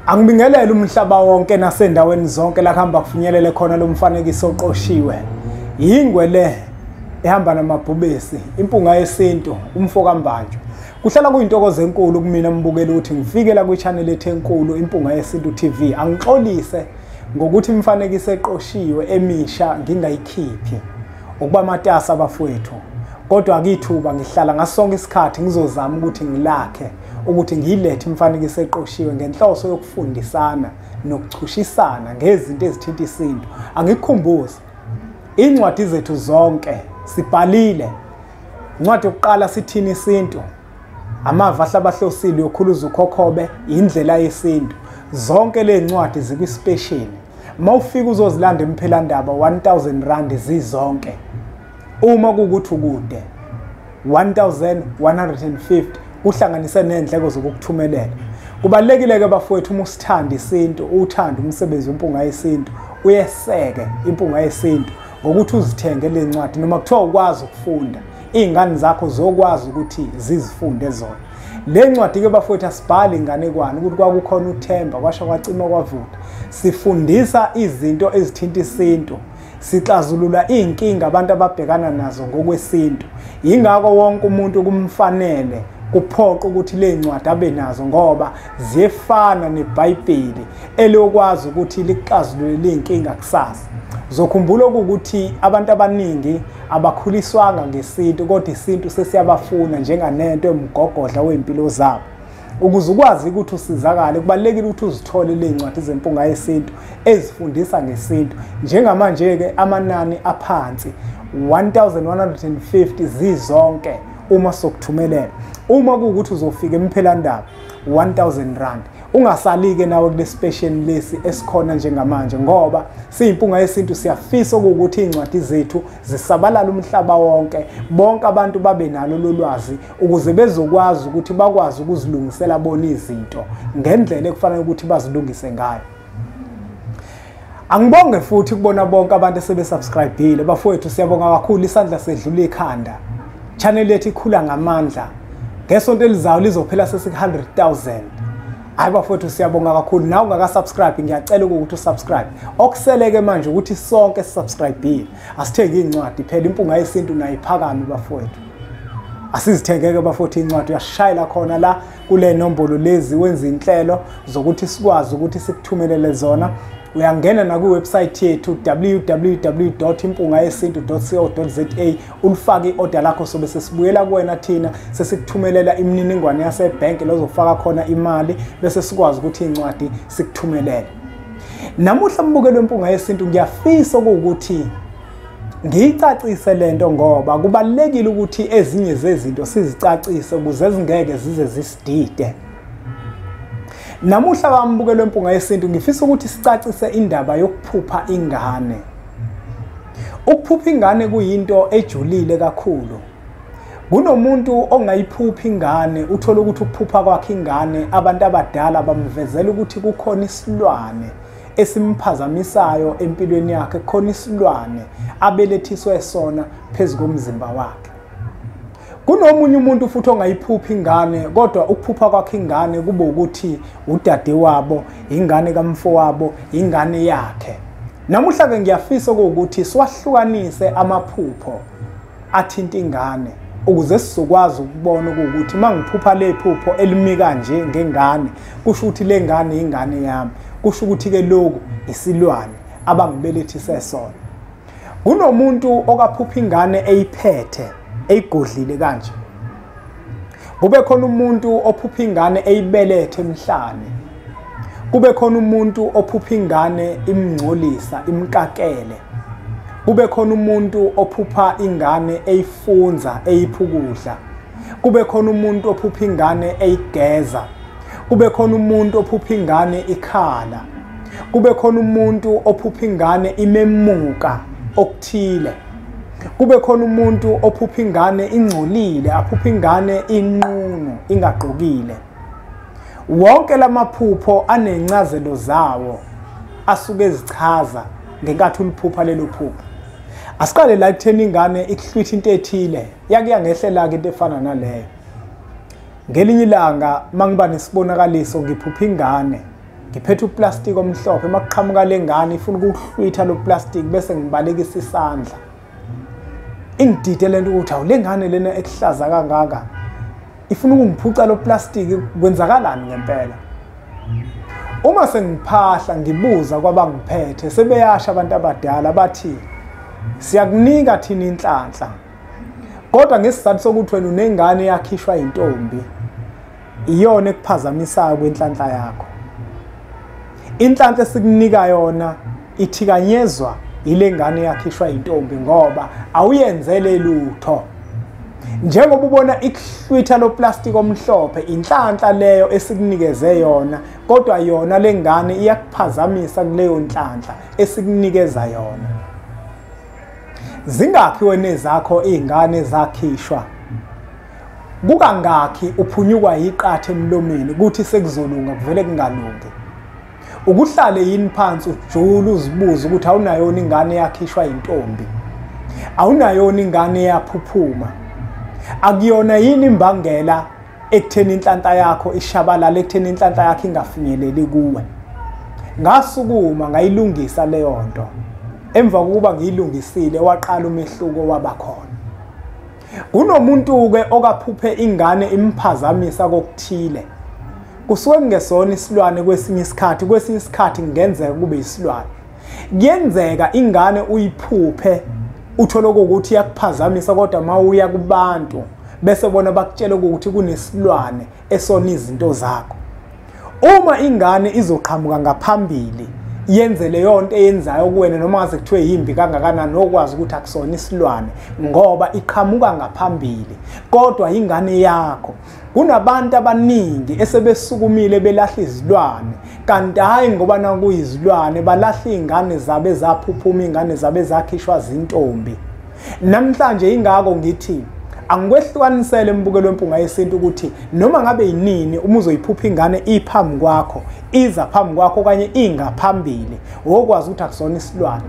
Angibingelele umhlaba wonke nasendaweni zonke la kuhamba kufinyelele khona lo mfanekiso oqoshiwe. Yingwe le ehamba namabhubesi, impunga yesintu, umfo kaMbanjwa. Kuhlala kuyintokozo enkulu kumina mbukeli ukuthi ngifikela kwi-channel ethu enkulu Impunga Yesintu TV. Angixolise ngokuthi imfanekiso eqoshiwe emisha ngingayikhiphi ukuba matasa abafowethu. Kodwa akithuba ngihlala ngasonke isikhathi ngizozama ukuthi ngilakhe ukuthi ngiyilethe imfanekiso eqoshiwe ngenhloso yokufundisana nokuchushisana ngezinto ezithinta isintu. Angikukhumbuze incwadi zethu zonke sibhalile. Incwadi yokuqala sithini isintu, amava ahlabahlosile yokhuluza ukhokhobe, indlela yesintu. Zonke le ncwadi zikwi-special. Mawufika uzozilanda imphelandaba 1000 rand zizonke. Uma kukuthi ukude 1150 uhlanganise nendleko zokukuthumelela. Kubalekile ke bafowethu uma usithanda isintu, uthanda umsebenzi wempunga yesintu, uyeseke impunga yesintu ngokuthi uzithenge le ncwadi noma kuthiwa ukwazi ukufunda. Izingane zakho zokwazi ukuthi zizifunde zona. Le ncwadi ke bafowethu asibhali inganekwane ukuthi kwakukhona uThemba kwasho kwacima kwavuka. Sifundisa izinto ezithinta isintu. Sixazulula inkinga abantu ababhekana nazo ngokwesintu. Yingakho wonke umuntu kumfanele kuphoqa ukuthi le ncwadi abe nazo ngoba ziyefana neBhayibheli elokwazi ukuthi lixazulule inkinga kusasa. Zokhumbula ukuthi abantu abaningi abakhuliswanga ngesintu kodwa isintu sesiyabafuna njenganento emgogodla wempilo zabo. Ukuze ukwazi ukuthi usizakale kubalekile ukuthi uzithole le ncwadi zempunga yesintu ezifundisa ngesintu. Njengamanje ke amanani aphansi 1150 zizonke uma sokuthumelela. Uma kuukuthi uzofika imphelandaba 1000 rand. Ungasalike nawe kule special lesi esikhona njengamanje ngoba siyimpunga yesintu siyafisa ukuthi incwadi zethu zisabalala umhlaba wonke, bonke abantu babe nalo lolwazi ukuze bezokwazi ukuthi bakwazi ukuzilungisela bona izinto ngendlela ekufanele ukuthi bazilungise ngayo. Angibonge futhi kubona bonke abantu sebesubscribeile bafowethu, siyabonga kakhulu, isandla sedlula ekhanda. Channel yethu ikhula ngamandla. Ngesonto elizayo lizophela sesi-100,000. Hayi bafowethu siyabonga kakhulu. Nawe ungaka-subscribe ngiyacela ukuthi usubscribe. Okuseleke manje ukuthi sonke sisubscribeile. Asithenge incwadi phela impunga yesintu nayo iphakame bafowethu. Asizithengeke bafowethu incwadi, uyashayela khona la kule nombolo lezi wenza inhlelo zokuthi sikwazi ukuthi sikuthumelele zona. Uyangena na ku website yethu www.impungayesintu.co.za ulifake i-order lakho sobe sesibuyela kuwena thina sesikuthumelela imininingwane yasebhank lozofaka khona imali bese sikwazi ukuthi incwadi sikuthumelele. Namuhla mbukelo wempunga yesintu ngiyafisa ukuthi ngiyicacise lento ngoba kubalekile ukuthi ezinye zezinto sizicacise ukuze zingeke zize zisidide. Namuhla bambukelo wempunga yesintu ngifisa ukuthi sicacise indaba yokuphupha ingane. Ukuphupha ingane kuyinto ejulile kakhulu. Kunomuntu ongayiphupha ingane uthola ukuthi ukuphupha kwakhe ingane abantu abadala bamvezela ukuthi kukhona isilwane esimphazamisayo empilweni yakhe, khona isilwane abelethiswe sona phezu komzimba wakhe. Kunomunye umuntu futhi ongayiphupha ingane kodwa ukuphupha kwakhe ingane kube ukuthi udade wabo, ingane kamfowabo, ingane yakhe. Namuhla ke ngiyafisa ukuthi siwahlukanise amaphupho athinta ingane ukuze sizokwazi ukubona ukuthi mangiphupha lephupho elimi kanje ngengane kusho ukuthi le ngane ingane yami, kusho ukuthi ke lokhu isilwane abangibelethise sona. Kunomuntu okaphupha ingane eyiphethe eyigodlile kanje. Kube khona umuntu ophupha ingane eyibelethe emhlane. Kube khona umuntu ophupha ingane imngcolisa, imkakele. Kube khona umuntu ophupha ingane eyifunza, eyiphukudla. Kube khona umuntu ophupha ingane eyigeza. Kube khona umuntu ophupha ingane ikhala. Kube khona umuntu ophupha ingane imemuka okuthile. Kube khona umuntu ophupha ingane ingcolile, aphupha ingane inqunu, ingaqokile. Wonke lamaphupho anencazelo zawo asuke ezichaza ngenkathi uliphupha lelo phupho. Asiqale la ekutheni ingane ikuhlwitha into ethile, yakuya ngehlela ke into efana naleyo. Ngelinye ilanga mangiba nesibonakaliso ngiphupha ingane ngiphethe uplastic omhlophe makuqhamuka lengane ifuna ukuhlwitha lo plastic bese ngibalekisa isandla ingidide lento ukuthi awulengane lena ekuhlaza kangaka ifuna ukungiphuca lo plastic kwenzakalani ngempela. Uma sengiphahla ngibuza kwabangiphethe sebeyasha abantu abadala bathi siyakunika thina inhlanhla kodwa ngesizathu sokuthi wena unengane yakhishwa intombi iyona ekuphazamisayo kwenhlanhla yakho. Inhlanhla esikunika yona ithikanyezwa ile ngane yakhishwa intombi ngoba awuyenzele lutho. Njengoba ubona ikuhlwitha lo plastic omhlophe inhlanhla leyo esikunikeze yona kodwa yona lengane iyakuphazamisa kuleyo nhlanhla esikunikeza yona. Zingakhi wena ezakho izingane zakhishwa? Kukangakhi uphunyukwa iqathe emlomeni kuthi sekuzolunga kuvele kungalungi? Ukuhlale yini phansi ujule uzibuza ukuthi awunayona ingane yakhishwa intombi? Awunayona ingane yaphuphuma? Akuyona yini imbangela ekutheni inhlanhla yakho ishabalala ekutheni inhlanhla yakho ingafinyeleli kuwe? Ngasukuma ngayilungisa leyo nto. Emva kokuba ngiyilungisile waqala umehluko wabakhona. Kunomuntu ke okaphuphe ingane imphazamisa kokuthile. Kusuke kungesona isilwane kwesinye isikhathi ngenzeka kube isilwane. Kuyenzeka ingane uyiphuphe uthole ukuthi iyakuphazamisa kodwa mawuya kubantu bese bona bakutshela ukuthi kunesilwane esona izinto zakho. Uma ingane izoqhamuka ngaphambili yenze leyo nto eyenzayo kuwena noma ngaze kuthiwe yimbi kangakanani okwazi ukuthi akusona isilwane ngoba iqhamuka ngaphambili kodwa ingane yakho. Kunabantu abaningi esebesukumile belahla izilwane kanti hayi ngoba nakuyizilwane balahla izingane zabe zaphuphuma izingane zabe zakhishwa zintombi. Namhlanje ingako ngithi angikwehlukanisele embukelo wempunga yesintu ukuthi noma ngabe yinini uma uzoyiphupha ingane iphambi kwakho iza phambi kwakho kanye ingaphambili okwazi ukuthi akusona isilwane.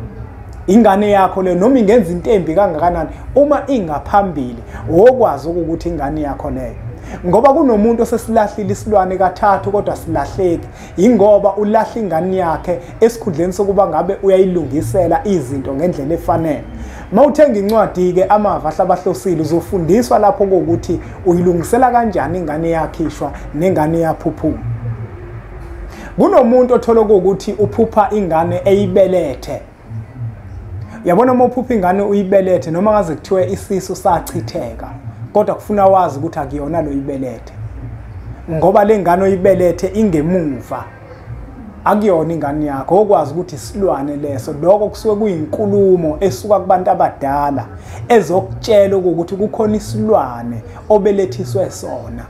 Ingane yakho le noma ingenza into embi kangakanani uma ingaphambili okwazi ukuthi ingane yakho leyo. Ngoba kunomuntu osesilahlile isilwane kathathu kodwa silahleki ingoba ulahla ingane yakhe esikhundleni sokuba ngabe uyayilungisela izinto ngendlela efanele. Mawuthenga incwadi ke amava ahlabahlosile uzofundiswa lapho ukuthi uyilungisela kanjani ingane yakhishwa nengane yaphuphuma. Kunomuntu othola ukuthi uphupha ingane eyibelethe. Uyabona uma uphupha ingane uyibelethe noma ngaze kuthiwe isisu sachitheka kodwa kufuna wazi ukuthi akuyona lo ibelethe ngoba lengane oyibelethe ingemuva akuyona ingane yakho okwazi ukuthi isilwane leso lokho kusuke kuyinkulumo esuka kubantu abadala ezokutshela ukuthi kukhona isilwane obelethiswe sona.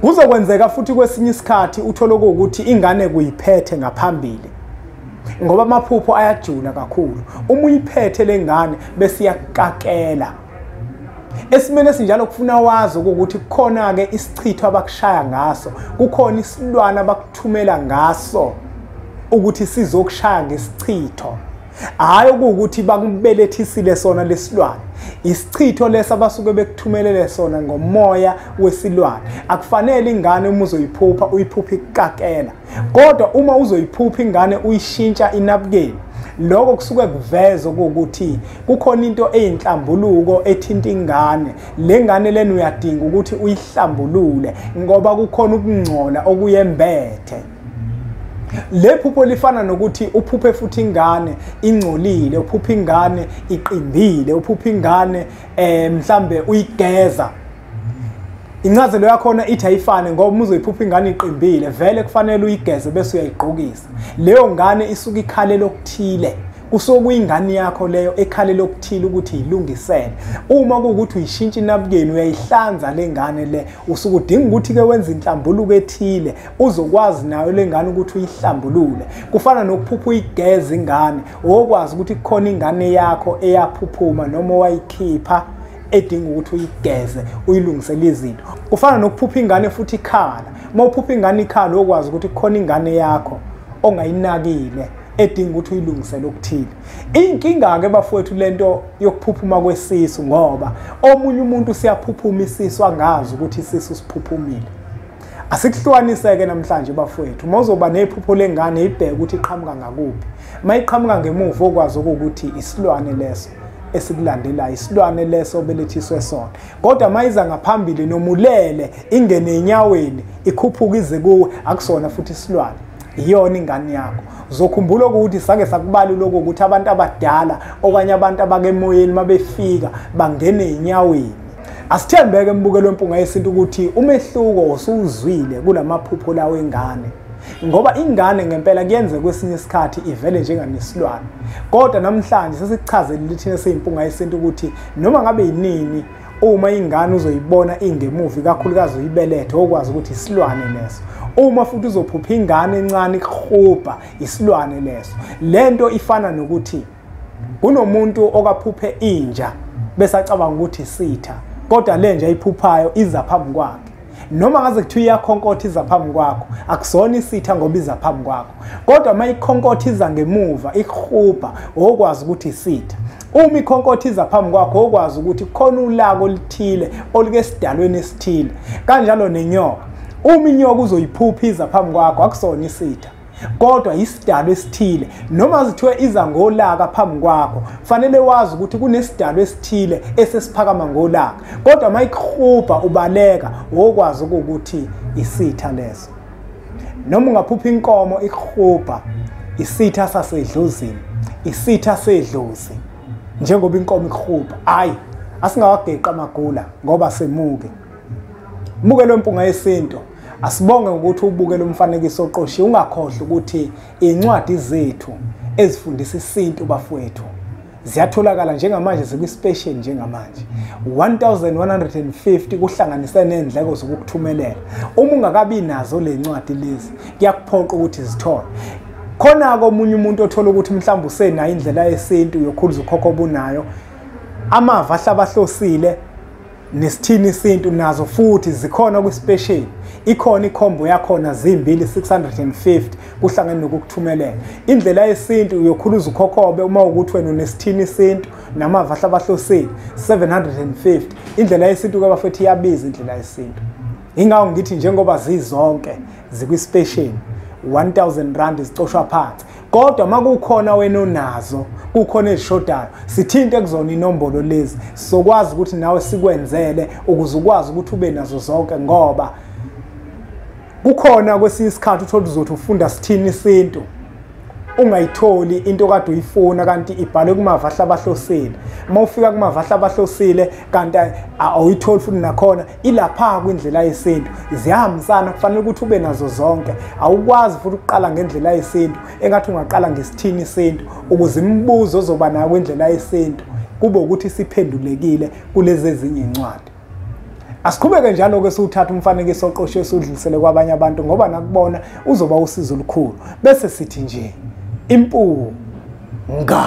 Kuzokwenzeka futhi kwesinye isikhathi uthole ukuthi ingane kuyiphethe ngaphambili ngoba amaphupho ayajula kakhulu. Uma uyiphethe lengane bese iyakakela. Esimene sinjalo kufuna wazi ukuthi kukhona ke isichitho abakushaya ngaso, kukhona isilwana abakuthumela ngaso ukuthi sizokushaya ngesichitho. Hayi ukuthi bakubelethisile sona lesilwane. Isichitho lesa abasuke bekuthumelele sona ngomoya wesilwane. Akufanele ingane uma uzoyiphupha uyiphupha ikakela. Kodwa uma uzoyiphupha ingane uyishintsha inabukeni lokho kusuke kuveza ukuthi kukhona into eyinhlambuluko ethinta ingane. Le ngane lena uyadinga ukuthi uyihlambulule ngoba kukhona ukungcola okuyembethe. Le phupho lifana nokuthi uphuphe futhi ingane ingcolile, uphuphe ingane iqimbile, uphuphe ingane mhlambe uyigeza. Incazelo yakhona ithi ayifane ngoba uma uzoyiphupha ingane iqimbile vele kufanele uyigeze bese uyayigqokisa. Leyo ngane isuka ikhalela okuthile. Kusuke kuyingane yakho leyo ekhalela okuthile ukuthi ilungisele. Uma kuwukuthi uyishintsha inabukeni uyayihlanza lengane le usuke udinga ukuthi ke wenza inhlambuluko ethile uzokwazi nayo lengane ukuthi uyihlambulule. Kufana nokuphupha uyigeza ingane okwazi ukuthi kukhona ingane yakho eyaphuphuma noma wayikhipha edinga ukuthi uyigeze uyilungisele izinto. Kufana nokuphupha ingane futhi ikhala. Mawuphupha ingane ikhala okwazi ukuthi kukhona ingane yakho ongayinakile edinga ukuthi uyilungisele okuthile. Inkinga ke bafowethu lento yokuphuphuma kwesisu ngoba omunye umuntu siyaphuphuma isisu angazi ukuthi isisu siphuphumile. Asikuhlukaniseke namhlanje bafowethu. Mawuzoba nephupho lengane ibheke ukuthi iqhamuka ngakuphi. Mayiqhamuka ngemuva okwazi ukuthi isilwane leso esikulandelayo, isilwane leso belethiswe sona. Kodwa mayiza ngaphambili nomulele ingene enyaweni ikhuphuka ize kuwe akusona futhi isilwane. Iyona ingane yakho. Uzokhumbula ukuthi sake sakubala lokho ukuthi abantu abadala okanye abantu abakemoyeni mabefika bangene enyaweni. Asithembeke mbukelo wempunga yesintu ukuthi umehluko usuzwile kulamaphupho lawo engane. Ngoba ingane ngempela kuyenze kwesinye isikhathi ivele njenganesilwane. Kodwa namhlanje sesichazelile thina seyimpunga yesintu ukuthi noma ngabe yinini uma ingane uzoyibona ingemuvi kakhulukazi uyibelethe okwazi ukuthi isilwane leso. Uma futhi uzophupha ingane encane ikhuba isilwane leso. Lento ifana nokuthi kunomuntu okaphuphe inja bese acabanga ukuthi isitha. Kodwa le nje ayiphuphayo iza phambi kwakhe. Noma ngaze kuthiwa iyakhonkotha iza phambi kwakho, akusona isitha ngoba iza phambi kwakho. Kodwa mayikhonkotha iza ngemuva, ikhuba okwazi ukuthi isitha. Uma ikhonkotha iza phambi kwakho okwazi ukuthi khona ulaka olithile oluke esidalweni esithile. Kanjalo nenyoka. Uma inyoka uzoyiphupha iza phambi kwakho akusona isitha. Kodwa isidalo esithile noma zithiwe iza ngolaka phambi kwakho fanele wazi ukuthi kunesidalo esithile esesiphakama ngolaka. Kodwa mayikhuba ubaleka okwazi ukuthi isitha leso. Noma ungaphupha inkomo ikhuba isitha sasedlozini, isitha sedlozi. Njengoba inkomo ikhuba, hayi asingawageqa amagula ngoba semuke. Mbukelo wempunga yesintu. Asibonge ukuthi ubukele umfanekiso oqoshiwe ungakhohlwa ukuthi incwadi zethu ezifundisa isintu bafowethu ziyatholakala njengamanje zikwi-special njengamanje 1150 kuhlanganise nezindleko zokukuthumelela. Uma ungakabi nazo le ncwadi lezi kuyakuphoqa ukuthi zithole. Khona komunye umuntu othola ukuthi mhlawumbe usenayo indlela yesintu yokhuluza ukhokho obunayo, amava ahlabahlosile nesithini isintu nazo futhi zikhona kwi-special. Ikhona ikhombo yakhona zimbili 650 kuhlangene nokukuthumelela. Indlela yesintu yokhuluza ukhokhobe uma ukuthi wena unesithini isintu namava ahlabahlosile 750. Indlela yesintu ke bafethu iyabiza indlela yesintu. Ingawo ngithi njengoba zizonke zikwi-special 1000 rand zicoshwa phansi. Kodwa makukhona wena onazo kukhona ezishodayo sithinte kuzona inombolo lezi sizokwazi ukuthi nawe sikwenzele ukuze ukwazi ukuthi ube nazo zonke ngoba kukhona kwesinye isikhathi uthola uzothi ufunda sithini isintu ungayitholi into kade uyifuna kanti ibhalwe kumava ahlabahlosile. Mawufika kumava ahlabahlosile kanti awuyitholi futhi nakhona ilapha kwindlela yesintu ziyahambisana kufanele ukuthi ube nazo zonke. Awukwazi futhi ukuqala ngendlela yesintu engathi ungaqala ngesithini isintu ukuze imibuzo ozoba nayo kwindlela yesintu kube ukuthi siphendulekile kulezi ezinye incwadi. Asiqhubeke njalo ke siwuthatha umfanekiso oqoshiwe sudlulisele kwabanye abantu ngoba nakubona uzoba usizo olukhulu. Bese sithi nje impunga.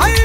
Ay,